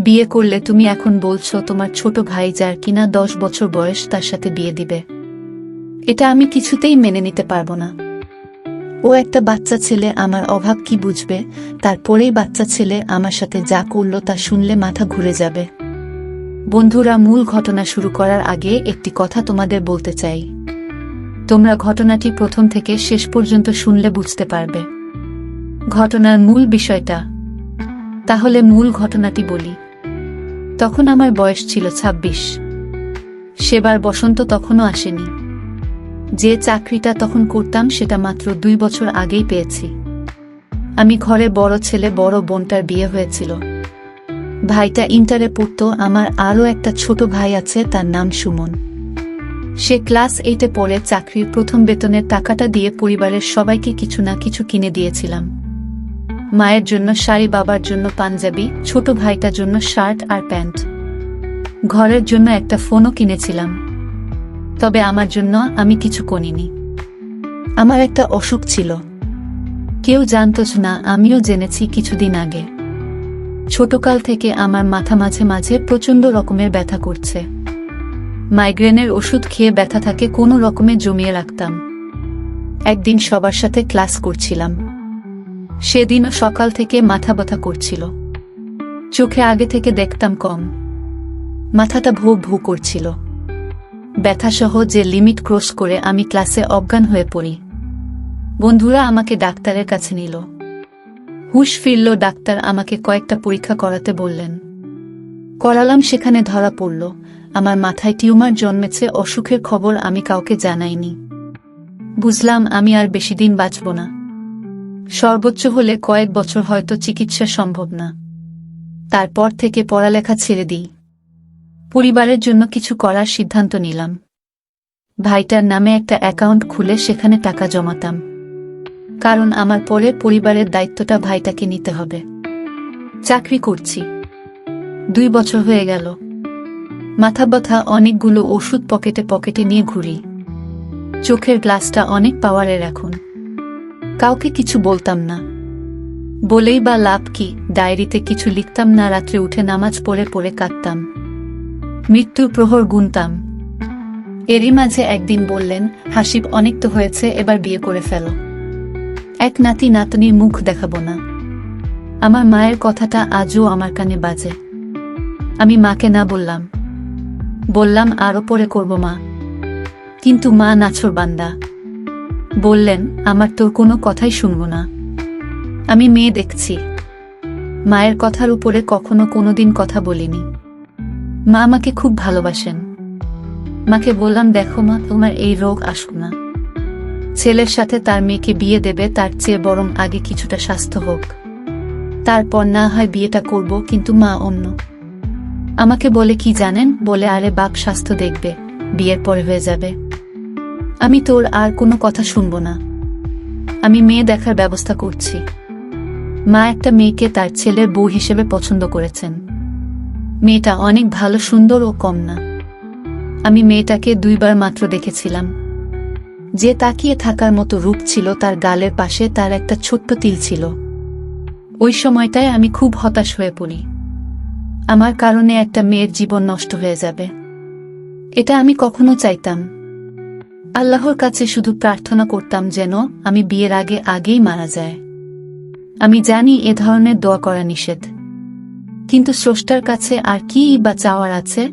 বিয়ে করলে তুমি এখন বলছো তোমার ছোট ভাই যার কিনা 10 বছর বয়স তার সাথে বিয়ে দিবে। এটা আমি কিছুতেই মেনে নিতে পারবো না। ও একটা বাচ্চা ছেলে, আমার অভাব কি বুঝবে? তারপরেই বাচ্চা ছেলে আমার সাথে যা করলো তা শুনলে মাথা ঘুরে যাবে। বন্ধুরা, মূল ঘটনা শুরু করার আগে একটি কথা তোমাদের বলতে চাই। তোমরা ঘটনাটি প্রথম থেকে শেষ পর্যন্ত শুনলে বুঝতে পারবে ঘটনার মূল বিষয়টা। তাহলে মূল ঘটনাটি বলি। তখন আমার বয়স ছিল 26। সেবার বসন্ত তখনও আসেনি। যে চাকরিটা তখন করতাম সেটা মাত্র 2 বছর আগেই পেয়েছি। আমি ঘরে বড় ছেলে, বড় বোনটার বিয়ে হয়েছিল। ভাইটা ইন্টারে পড়তো। আমার আরও একটা ছোট ভাই আছে, তার নাম সুমন। সে ক্লাস 8-এ পড়ে। চাকরির প্রথম বেতনের টাকাটা দিয়ে পরিবারের সবাইকে কিছু না কিছু কিনে দিয়েছিলাম। মায়ের জন্য শাড়ি, বাবার জন্য পাঞ্জাবি, ছোট ভাইটার জন্য শার্ট আর প্যান্ট। ঘরের জন্য একটা ফোনও কিনেছিলাম। তবে আমার জন্য আমি কিছু কিনিনি। আমার একটা অসুখ ছিল, কেউ জানতো না, আমিও জেনেছি কিছুদিন আগে। ছোটকাল থেকে আমার মাথা মাঝে মাঝে প্রচণ্ড রকমের ব্যথা করছে। মাইগ্রেনের ওষুধ খেয়ে ব্যথা থাকে কোনো রকমে জমিয়ে রাখতাম। একদিন সবার সাথে ক্লাস করছিলাম। সেদিনও সকাল থেকে মাথা ব্যথা করছিল। চোখে আগে থেকে দেখতাম কম, মাথাটা ভো ভো করছিল। ব্যথাসহ যে লিমিট ক্রস করে আমি ক্লাসে অজ্ঞান হয়ে পড়ি। বন্ধুরা আমাকে ডাক্তারের কাছে নিল। হুঁশ ফিরল। ডাক্তার আমাকে কয়েকটা পরীক্ষা করাতে বললেন। করালাম, সেখানে ধরা পড়ল আমার মাথায় টিউমার জন্মেছে। অসুখের খবর আমি কাউকে জানাইনি। বুঝলাম আমি আর বেশি দিন বাঁচব না। সর্বোচ্চ হলে কয়েক বছর, হয়তো চিকিৎসা সম্ভব না। তারপর থেকে পড়ালেখা ছেড়ে দিই। পরিবারের জন্য কিছু করার সিদ্ধান্ত নিলাম। ভাইটার নামে একটা অ্যাকাউন্ট খুলে সেখানে টাকা জমাতাম। কারণ আমার পরে পরিবারের দায়িত্বটা ভাইটাকে নিতে হবে। চাকরি করছি, 2 বছর হয়ে গেল। মাথা ব্যথা, অনেকগুলো ওষুধ পকেটে পকেটে নিয়ে ঘুরি। চোখের গ্লাসটা অনেক পাওয়ারের এখন। কাউকে কিছু বলতাম না, বলেই বা লাভ কি? ডায়েরিতে কিছু লিখতাম না। রাত্রে উঠে নামাজ পড়ে পড়ে কাঁদতাম, মৃত্যুর প্রহর গুনতাম। এরই মাঝে একদিন বললেন, হাসিব অনেক তো হয়েছে, এবার বিয়ে করে ফেলো। এক নাতি নাতনির মুখ দেখাবো না। আমার মায়ের কথাটা আজও আমার কানে বাজে। আমি মাকে না বললাম আরো পরে করব মা। কিন্তু মা নাছোড়বান্দা, বললেন আমার তোর কোনো কথাই শুনব না। আমি মেয়ে দেখছি, মায়ের কথার উপরে কখনো কোনোদিন কথা বলিনি। মা আমাকে খুব ভালোবাসেন। মাকে বললাম, দেখো মা, তোমার এই রোগ আসুক না। ছেলের সাথে তার মেয়েকে বিয়ে দেবে, তার চেয়ে বরং আগে কিছুটা স্বাস্থ্য হোক, তারপর না হয় বিয়েটা করব। কিন্তু মা অন্য। আমাকে বলে কি জানেন? বলে, আরে বাপ স্বাস্থ্য দেখবে, বিয়ের পরে হয়ে যাবে। আমি তোর আর কোনো কথা শুনব না। আমি মেয়ে দেখার ব্যবস্থা করছি। মা একটা মেয়েকে তার ছেলের বউ হিসেবে পছন্দ করেছেন। মেয়েটা অনেক ভালো, সুন্দর ও কম না। আমি মেয়েটাকে 2 বার মাত্র দেখেছিলাম। যে তাকিয়ে থাকার মতো রূপ ছিল, তার গালের পাশে তার একটা ছোট্ট তিল ছিল। ওই সময়টায় আমি খুব হতাশ হয়ে পড়ি। আমার কারণে একটা মেয়ের জীবন নষ্ট হয়ে যাবে, এটা আমি কখনো চাইতাম। আল্লাহর কাছে শুধু প্রার্থনা করতাম যেন আমি বিয়ের আগেই মারা যায়। আমি জানি এ ধরনের দোয়া করা নিষেধ, কিন্তু স্রষ্টার কাছে আর কি বা চাওয়ার আছে?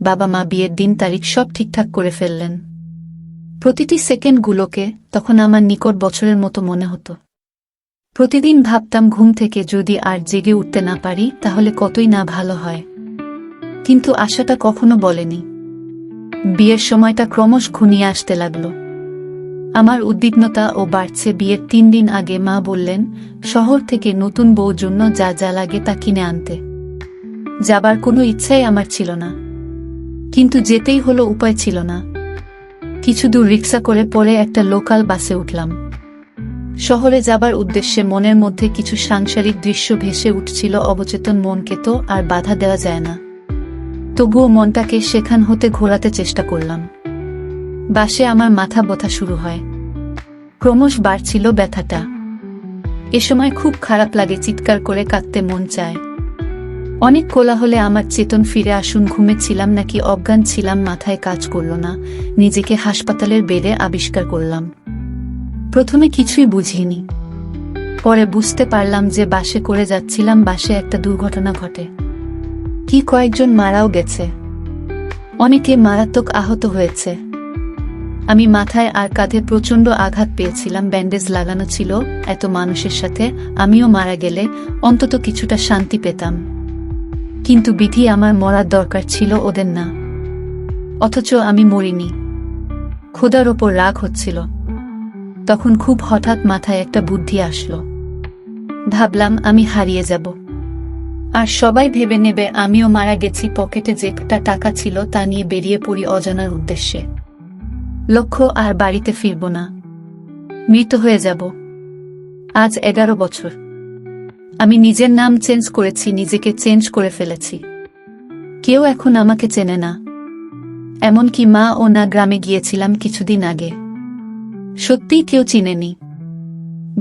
বাবা মা বিয়ের দিন তারিখ সব ঠিকঠাক করে ফেললেন। প্রতিটি সেকেন্ডগুলোকে তখন আমার নিকট বছরের মতো মনে হতো। প্রতিদিন ভাবতাম, ঘুম থেকে যদি আর জেগে উঠতে না পারি তাহলে কতই না ভালো হয়। কিন্তু আশাটা কখনো বলেনি। বিয়ের সময়টা ক্রমশ ঘনিয়ে আসতে লাগল। আমার উদ্বিগ্নতা ও বাড়ছে। বিয়ের 3 দিন আগে মা বললেন শহর থেকে নতুন বউর জন্য যা যা লাগে তা কিনে আনতে। যাবার কোনো ইচ্ছাই আমার ছিল না, কিন্তু যেতেই হলো, উপায় ছিল না। কিছু দূর রিক্সা করে পরে একটা লোকাল বাসে উঠলাম। শহরে যাবার উদ্দেশ্যে মনের মধ্যে কিছু সাংসারিক দৃশ্য ভেসে উঠছিল। অবচেতন মনকে তো আর বাধা দেওয়া যায় না। তবুও মনটাকে সেখান হতে ঘোরাতে চেষ্টা করলাম। বাসে আমার মাথা ব্যথা শুরু হয়। ক্রমশ বাড়ছিল ব্যথাটা। এ সময় খুব খারাপ লাগে, চিৎকার করে কাঁদতে মন চায়। অনেক কোলাহলে আমার চেতন ফিরে আসুন ঘুমেছিলাম নাকি অজ্ঞান ছিলাম মাথায় কাজ করল না, নিজেকে হাসপাতালের বেডে আবিষ্কার করলাম। প্রথমে কিছুই বুঝিনি, পরে বুঝতে পারলাম যে বাসে করে যাচ্ছিলাম, বাসে একটা দুর্ঘটনা ঘটে। কি কয়েকজন মারাও গেছে, অনেকে মারাত্মক আহত হয়েছে। আমি মাথায় আর কাঁধে প্রচণ্ড আঘাত পেয়েছিলাম, ব্যান্ডেজ লাগানো ছিল। এত মানুষের সাথে আমিও মারা গেলে অন্তত কিছুটা শান্তি পেতাম, কিন্তু বিধি আমার মরার দরকার ছিল, ওদের না। অথচ আমি মরিনি। খোদার ওপর রাগ হচ্ছিল। তখন খুব হঠাৎ মাথায় একটা বুদ্ধি আসলো। ভাবলাম আমি হারিয়ে যাব, আর সবাই ভেবে নেবে আমিও মারা গেছি। পকেটে যেটা টাকা ছিল তা নিয়ে বেরিয়ে পড়ি অজানার উদ্দেশ্যে। লক্ষ্য আর বাড়িতে ফিরব না, মৃত হয়ে যাব। আজ 11 বছর আমি নিজের নাম চেঞ্জ করেছি, নিজেকে চেঞ্জ করে ফেলেছি। কেউ এখন আমাকে চেনে না, এমনকি মা ও না। গ্রামে গিয়েছিলাম কিছুদিন আগে, সত্যিই কেউ চিনেনি।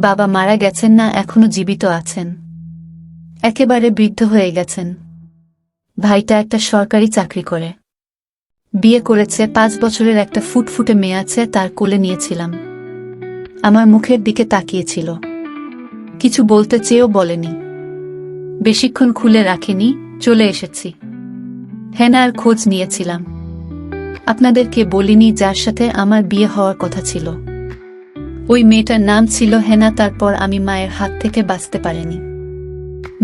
বাবা মারা গেছেন না, এখনো জীবিত আছেন, একেবারে বৃদ্ধ হয়ে গেছেন। ভাইটা একটা সরকারি চাকরি করে, বিয়ে করেছে, 5 বছরের একটা ফুটফুটে মেয়ে আছে, তার কোলে নিয়েছিলাম। আমার মুখের দিকে তাকিয়েছিল, কিছু বলতে চেয়েও বলেনি। বেশিক্ষণ খুলে রাখেনি, চলে এসেছি। হেনার খোঁজ নিয়েছিলাম, আপনাদেরকে বলিনি যার সাথে আমার বিয়ে হওয়ার কথা ছিল। ওই মেয়েটার নাম ছিল হেনা। তারপর আমি মায়ের হাত থেকে বাঁচতে পারিনি।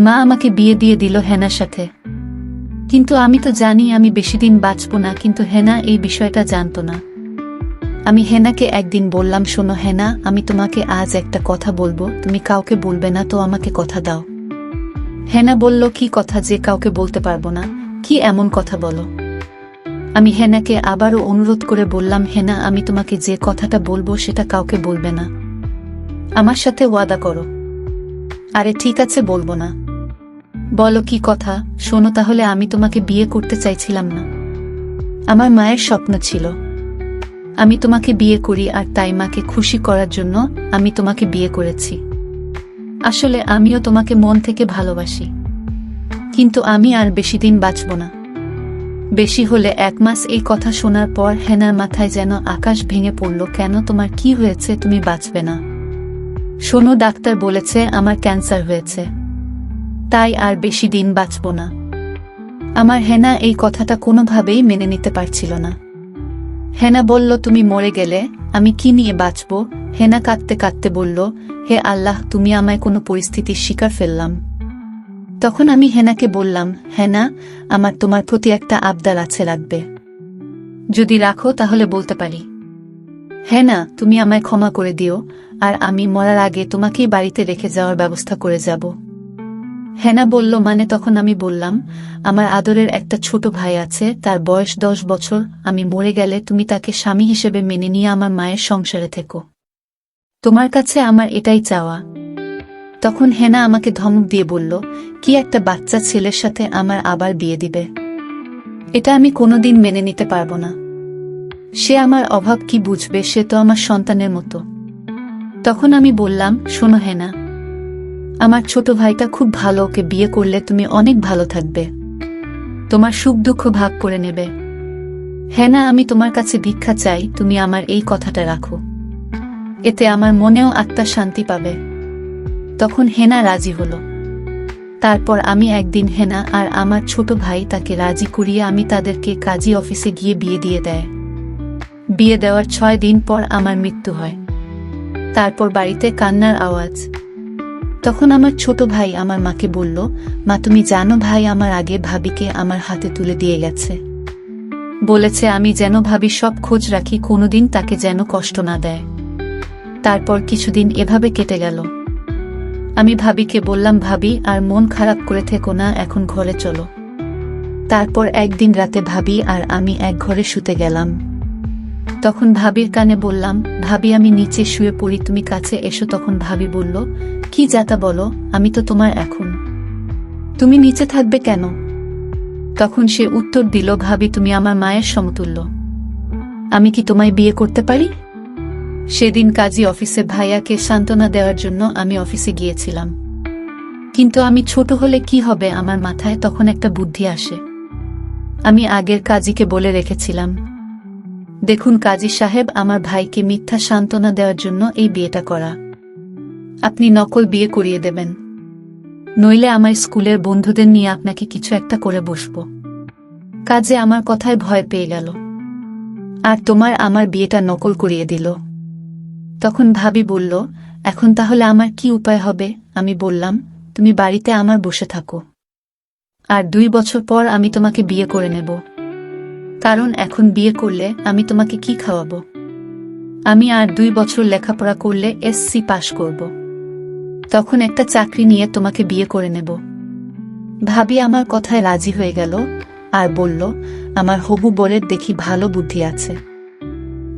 মা আমাকে বিয়ে দিয়ে দিল হেনার সাথে, কিন্তু আমি তো জানি আমি বেশিদিন বাঁচব না। কিন্তু হেনা এই বিষয়টা জানত না। আমি হেনাকে একদিন বললাম, শোনো হেনা, আমি তোমাকে আজ একটা কথা বলবো, তুমি কাউকে বলবে না তো, আমাকে কথা দাও। হেনা বলল, কি কথা যে কাউকে বলতে পারবো না? কি এমন কথা বলো? আমি হেনাকে আবারও অনুরোধ করে বললাম, হেনা, আমি তোমাকে যে কথাটা বলবো সেটা কাউকে বলবে না, আমার সাথে ওয়াদা করো। আরে ঠিক আছে, বলবো না। বলো কি কথা? শোনো তাহলে, আমি তোমাকে বিয়ে করতে চাইছিলাম না। আমার মায়ের স্বপ্ন ছিল আমি তোমাকে বিয়ে করি, আর তাই মাকে খুশি করার জন্য আমি তোমাকে বিয়ে করেছি। আসলে আমিও তোমাকে মন থেকে ভালোবাসি, কিন্তু আমি আর বেশি দিন বাঁচব না, বেশি হলে 1 মাস। এই কথা শোনার পর হেনার মাথায় যেন আকাশ ভেঙে পড়ল। কেন, তোমার কি হয়েছে? তুমি বাঁচবে না। শোনো, ডাক্তার বলেছে আমার ক্যান্সার হয়েছে, তাই আর বেশি দিন বাঁচব না। আমার হেনা এই কথাটা কোনোভাবেই মেনে নিতে পারছিল না। হেনা বলল, তুমি মরে গেলে আমি কি নিয়ে বাঁচব? হেনা কাঁদতে কাঁদতে বলল, হে আল্লাহ, তুমি আমায় কোনো পরিস্থিতির শিকার ফেললাম। তখন আমি হেনাকে বললাম, হেনা, আমার তোমার প্রতি একটা আবদার আছে, রাখবে? যদি রাখো তাহলে বলতে পারি। হেনা, তুমি আমায় ক্ষমা করে দিও, আর আমি মরার আগে তোমাকেই বাড়িতে রেখে যাওয়ার ব্যবস্থা করে যাব। হেনা বলল, মানে? তখন আমি বললাম, আমার আদরের একটা ছোট ভাই আছে, তার বয়স 10 বছর। আমি মরে গেলে তুমি তাকে স্বামী হিসেবে মেনে নিয়ে আমার মায়ের সংসারে থেকো। তোমার কাছে আমার এটাই চাওয়া। তখন হেনা আমাকে ধমক দিয়ে বলল, কি একটা বাচ্চা ছেলের সাথে আমার আবার বিয়ে দিবে? এটা আমি কোনোদিন মেনে নিতে পারবো না। সে আমার অভাব কি বুঝবে? সে তো আমার সন্তানের মতো। তখন আমি বললাম, শোনো হেনা, আমার ছোট ভাইটা খুব ভালো, ওকে বিয়ে করলে তুমি অনেক ভালো থাকবে, তোমার সুখ দুঃখ ভাগ করে নেবে। হেনা, আমি তোমার কাছে ভিক্ষা চাই, তুমি আমার এই কথাটা রাখো, এতে আমার মনেও আত্মা শান্তি পাবে। তখন হেনা রাজি হলো। তারপর আমি একদিন হেনা আর আমার ছোট ভাই তাকে রাজি করিয়ে আমি তাদেরকে কাজী অফিসে গিয়ে বিয়ে দিয়ে দেয়। বিয়ে দেওয়ার 6 দিন পর আমার মৃত্যু হয়। তারপর বাড়িতে কান্নার আওয়াজ। তখন আমার ছোট ভাই আমার মাকে বলল, মা, তুমি জানো ভাই আমার আগে ভাবিকে আমার হাতে তুলে দিয়ে গেছে, বলেছে আমি যেন ভাবি সব খোঁজ রাখি, কোনোদিন তাকে যেন কষ্ট না দেয়। তারপর কিছুদিন এভাবে কেটে গেল। আমি ভাবিকে বললাম, ভাবি আর মন খারাপ করে থেকো না, এখন ঘরে চলো। তারপর একদিন রাতে ভাবি আর আমি এক ঘরে শুতে গেলাম। তখন ভাবির কানে বললাম, ভাবি আমি নিচে শুয়ে পড়ি, তুমি কাছে এসো। তখন ভাবি বলল, কি যাতা বলো, আমি তো তোমার এখন, তুমি নিচে থাকবে কেন? তখন সে উত্তর দিল, ভাবি তুমি আমার মায়ের সমতুল্য, আমি কি তোমায় বিয়ে করতে পারি? সেদিন কাজী অফিসে ভাইয়াকে সান্ত্বনা দেওয়ার জন্য আমি অফিসে গিয়েছিলাম। কিন্তু আমি ছোট হলে কি হবে, আমার মাথায় তখন একটা বুদ্ধি আসে। আমি আগের কাজীকে বলে রেখেছিলাম, দেখুন কাজী সাহেব, আমার ভাইকে মিথ্যা সান্ত্বনা দেওয়ার জন্য এই বিয়েটা করা। আপনি নকল বিয়ে করিয়ে দেবেন, নইলে আমার স্কুলের বন্ধুদের নিয়ে আপনাকে কিছু একটা করে বসবো। কাজে আমার কথায় ভয় পেয়ে গেল, আর তোমার আমার বিয়েটা নকল করিয়ে দিল। তখন ভাবি বলল, এখন তাহলে আমার কি উপায় হবে? আমি বললাম, তুমি বাড়িতে আমার বসে থাকো, আর 2 বছর পর আমি তোমাকে বিয়ে করে নেব। কারণ এখন বিয়ে করলে আমি তোমাকে কি খাওয়াবো? আমি আর 2 বছর লেখাপড়া করলে এসসি পাশ করব, তখন একটা চাকরি নিয়ে তোমাকে বিয়ে করে নেব। ভাবি আমার কথায় রাজি হয়ে গেল আর বলল, আমার হবু বরের দেখি ভালো বুদ্ধি আছে।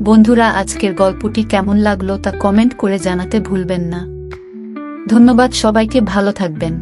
বন্ধুরা, আজকের গল্পটি কেমন লাগলো তা কমেন্ট করে জানাতে ভুলবেন না। ধন্যবাদ সবাইকে, ভালো থাকবেন।